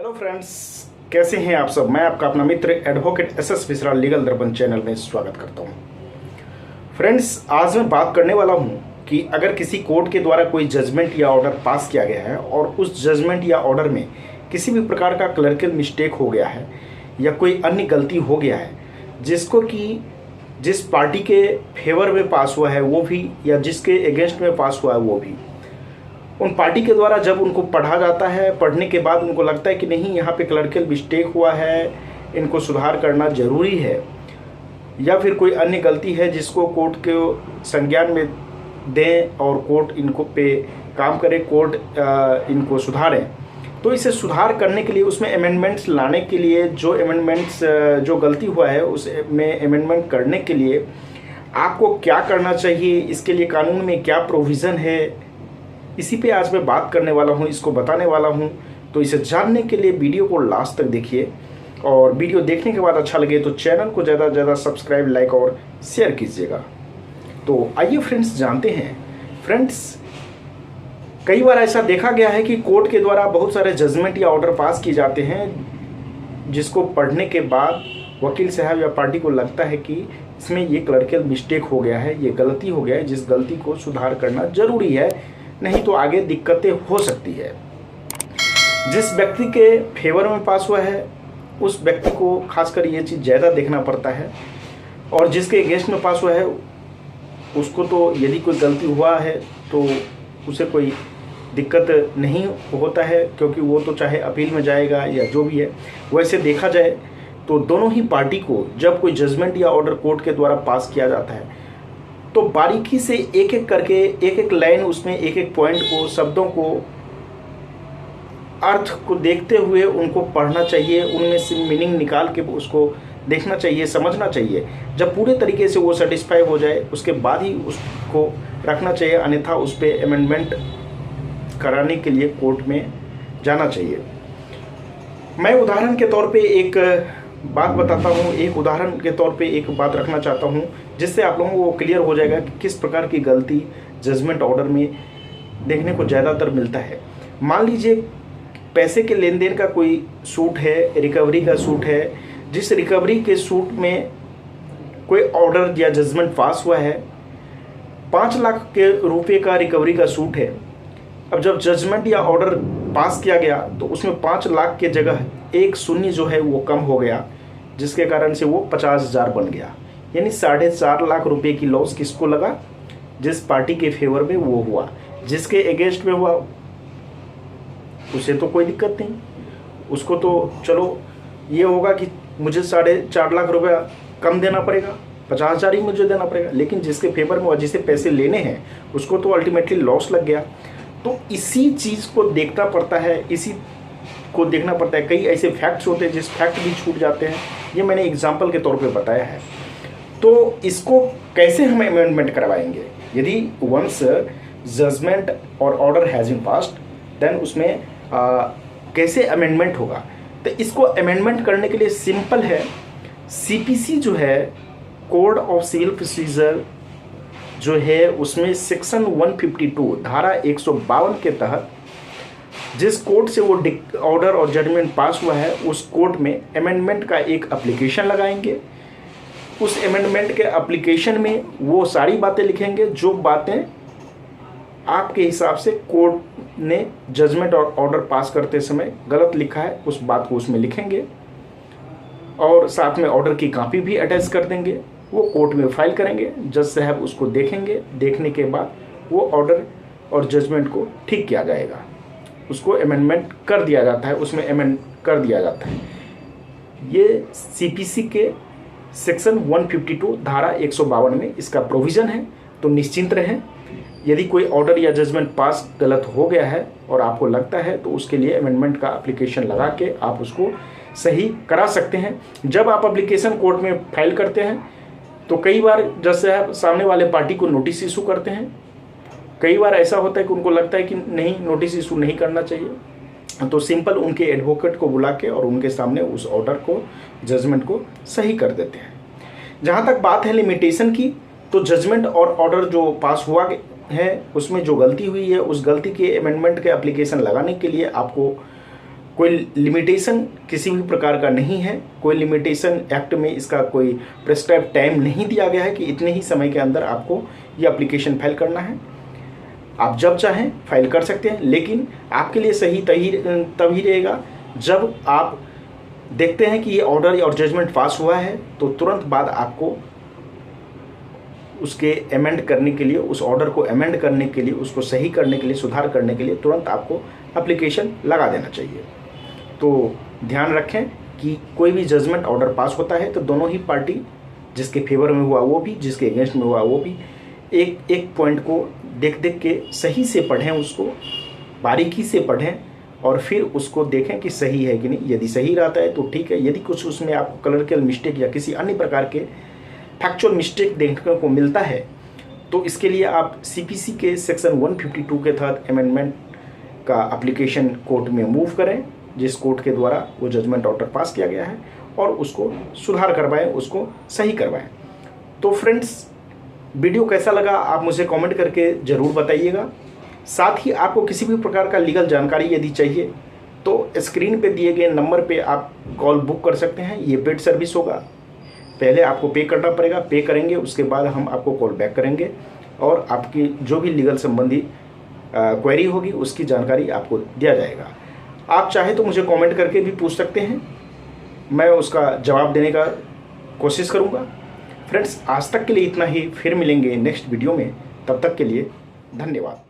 Hello friends, कैसे हैं आप सब। मैं आपका अपना मित्र एडवोकेट एस मिश्रा लीगल दर्पण चैनल में स्वागत करता हूं। फ्रेंड्स, आज मैं बात करने वाला हूं कि अगर किसी कोर्ट के द्वारा कोई जजमेंट या ऑर्डर पास किया गया है और उस जजमेंट या ऑर्डर में किसी भी प्रकार का क्लर्कल मिस्टेक हो गया है या कोई अन्य गलती हो गया है जिसको कि जिस पार्टी के फेवर में पास हुआ है वो भी या जिसके अगेंस्ट में पास हुआ है वो भी, उन पार्टी के द्वारा जब उनको पढ़ा जाता है, पढ़ने के बाद उनको लगता है कि नहीं यहाँ पे क्लर्कल मिस्टेक हुआ है, इनको सुधार करना ज़रूरी है, या फिर कोई अन्य गलती है जिसको कोर्ट के संज्ञान में दें और कोर्ट इनको पे काम करे, कोर्ट इनको सुधारें, तो इसे सुधार करने के लिए उसमें अमेंडमेंट्स लाने के लिए जो गलती हुआ है उसमें अमेंडमेंट करने के लिए आपको क्या करना चाहिए, इसके लिए कानून में क्या प्रोविज़न है, इसी पे आज मैं बात करने वाला हूँ, इसको बताने वाला हूँ। तो इसे जानने के लिए वीडियो को लास्ट तक देखिए और वीडियो देखने के बाद अच्छा लगे तो चैनल को ज़्यादा से ज़्यादा सब्सक्राइब, लाइक और शेयर कीजिएगा। तो आइए फ्रेंड्स जानते हैं। फ्रेंड्स, कई बार ऐसा देखा गया है कि कोर्ट के द्वारा बहुत सारे जजमेंट या ऑर्डर पास किए जाते हैं जिसको पढ़ने के बाद वकील साहब या पार्टी को लगता है कि इसमें ये क्लर्कल मिस्टेक हो गया है, ये गलती हो गया है, जिस गलती को सुधार करना ज़रूरी है, नहीं तो आगे दिक्कतें हो सकती है। जिस व्यक्ति के फेवर में पास हुआ है उस व्यक्ति को खासकर ये चीज़ ज़्यादा देखना पड़ता है, और जिसके अगेंस्ट में पास हुआ है उसको तो यदि कोई गलती हुआ है तो उसे कोई दिक्कत नहीं होता है, क्योंकि वो तो चाहे अपील में जाएगा या जो भी है। वैसे देखा जाए तो दोनों ही पार्टी को जब कोई जजमेंट या ऑर्डर कोर्ट के द्वारा पास किया जाता है तो बारीकी से एक एक करके एक एक लाइन, उसमें एक एक पॉइंट को, शब्दों को, अर्थ को देखते हुए उनको पढ़ना चाहिए, उनमें से मीनिंग निकाल के उसको देखना चाहिए, समझना चाहिए। जब पूरे तरीके से वो सेटिस्फाई हो जाए उसके बाद ही उसको रखना चाहिए, अन्यथा उस पर अमेंडमेंट कराने के लिए कोर्ट में जाना चाहिए। मैं उदाहरण के तौर पे एक बात बताता हूँ, एक उदाहरण के तौर पे एक बात रखना चाहता हूँ जिससे आप लोगों को क्लियर हो जाएगा कि किस प्रकार की गलती जजमेंट ऑर्डर में देखने को ज़्यादातर मिलता है। मान लीजिए पैसे के लेन देन का कोई सूट है, रिकवरी का सूट है, जिस रिकवरी के सूट में कोई ऑर्डर या जजमेंट पास हुआ है, 5 लाख के रुपये का रिकवरी का सूट है। अब जब जजमेंट या ऑर्डर पास किया गया तो उसमें 5 लाख के जगह एक शून्य जो है वो कम हो गया, जिसके कारण से वो 50,000 बन गया। यानी 4.5 लाख रुपए की लॉस किसको लगा? जिस पार्टी के फेवर में वो हुआ। जिसके अगेंस्ट में हुआ उसे तो कोई दिक्कत नहीं, उसको तो चलो ये होगा कि मुझे 4.5 लाख रुपया कम देना पड़ेगा, 50,000 ही मुझे देना पड़ेगा। लेकिन जिसके फेवर में हुआ, जिसे पैसे लेने हैं, उसको तो अल्टीमेटली लॉस लग गया। तो इसी चीज़ को देखना पड़ता है, इसी को देखना पड़ता है। कई ऐसे फैक्ट्स होते हैं जिस फैक्ट भी छूट जाते हैं, ये मैंने एग्जांपल के तौर पे बताया है। तो इसको कैसे हम अमेंडमेंट करवाएंगे? यदि वंस जजमेंट और order has been passed, then उसमें कैसे अमेंडमेंट होगा? तो इसको अमेंडमेंट करने के लिए सिंपल है। सीपीसी जो है, कोड ऑफ सिविल प्रोसीजर जो है, उसमें सेक्शन 152 धारा 152 के तहत जिस कोर्ट से वो ऑर्डर और जजमेंट पास हुआ है उस कोर्ट में अमेंडमेंट का एक एप्लीकेशन लगाएंगे। उस अमेंडमेंट के एप्लीकेशन में वो सारी बातें लिखेंगे जो बातें आपके हिसाब से कोर्ट ने जजमेंट और ऑर्डर पास करते समय गलत लिखा है, उस बात को उसमें लिखेंगे और साथ में ऑर्डर की कॉपी भी अटैच कर देंगे। वो कोर्ट में फाइल करेंगे, जज साहब उसको देखेंगे, देखने के बाद वो ऑर्डर और जजमेंट को ठीक किया जाएगा, उसको अमेंडमेंट कर दिया जाता है, उसमें अमेंड कर दिया जाता है। ये सीपीसी के सेक्शन 152 धारा 152 में इसका प्रोविज़न है। तो निश्चिंत रहें, यदि कोई ऑर्डर या जजमेंट पास गलत हो गया है और आपको लगता है तो उसके लिए अमेंडमेंट का एप्लीकेशन लगा के आप उसको सही करा सकते हैं। जब आप एप्लीकेशन कोर्ट में फाइल करते हैं तो कई बार जज साहब सामने वाले पार्टी को नोटिस इशू करते हैं। कई बार ऐसा होता है कि उनको लगता है कि नहीं, नोटिस इशू नहीं करना चाहिए, तो सिंपल उनके एडवोकेट को बुला के और उनके सामने उस ऑर्डर को, जजमेंट को सही कर देते हैं। जहाँ तक बात है लिमिटेशन की, तो जजमेंट और ऑर्डर जो पास हुआ है उसमें जो गलती हुई है उस गलती के अमेंडमेंट के एप्लीकेशन लगाने के लिए आपको कोई लिमिटेशन किसी भी प्रकार का नहीं है, कोई लिमिटेशन एक्ट में इसका कोई प्रेस्क्राइब टाइम नहीं दिया गया है कि इतने ही समय के अंदर आपको ये एप्लीकेशन फाइल करना है। आप जब चाहें फाइल कर सकते हैं, लेकिन आपके लिए सही तभी रहेगा जब आप देखते हैं कि ये ऑर्डर और जजमेंट पास हुआ है, तो तुरंत बाद आपको उसके अमेंड करने के लिए, उस ऑर्डर को अमेंड करने के लिए, उसको सही करने के लिए, सुधार करने के लिए तुरंत आपको एप्लीकेशन लगा देना चाहिए। तो ध्यान रखें कि कोई भी जजमेंट ऑर्डर पास होता है तो दोनों ही पार्टी, जिसके फेवर में हुआ वो भी, जिसके अगेंस्ट में हुआ वो भी, एक एक पॉइंट को देख देख के सही से पढ़ें, उसको बारीकी से पढ़ें और फिर उसको देखें कि सही है कि नहीं। यदि सही रहता है तो ठीक है, यदि कुछ उसमें आपको क्लरिकल मिस्टेक या किसी अन्य प्रकार के फैक्चुअल मिस्टेक देखने को मिलता है, तो इसके लिए आप सीपीसी के सेक्शन 152 के तहत अमेंडमेंट का एप्लीकेशन कोर्ट में मूव करें, जिस कोर्ट के द्वारा वो जजमेंट ऑर्डर पास किया गया है, और उसको सुधार करवाएं, उसको सही करवाएं। तो फ्रेंड्स, वीडियो कैसा लगा आप मुझे कमेंट करके ज़रूर बताइएगा। साथ ही आपको किसी भी प्रकार का लीगल जानकारी यदि चाहिए तो स्क्रीन पे दिए गए नंबर पे आप कॉल बुक कर सकते हैं। ये पेड सर्विस होगा, पहले आपको पे करना पड़ेगा, पे करेंगे उसके बाद हम आपको कॉल बैक करेंगे और आपकी जो भी लीगल संबंधी क्वेरी होगी उसकी जानकारी आपको दिया जाएगा। आप चाहे तो मुझे कमेंट करके भी पूछ सकते हैं, मैं उसका जवाब देने का कोशिश करूँगा। फ्रेंड्स, आज तक के लिए इतना ही, फिर मिलेंगे नेक्स्ट वीडियो में, तब तक के लिए धन्यवाद।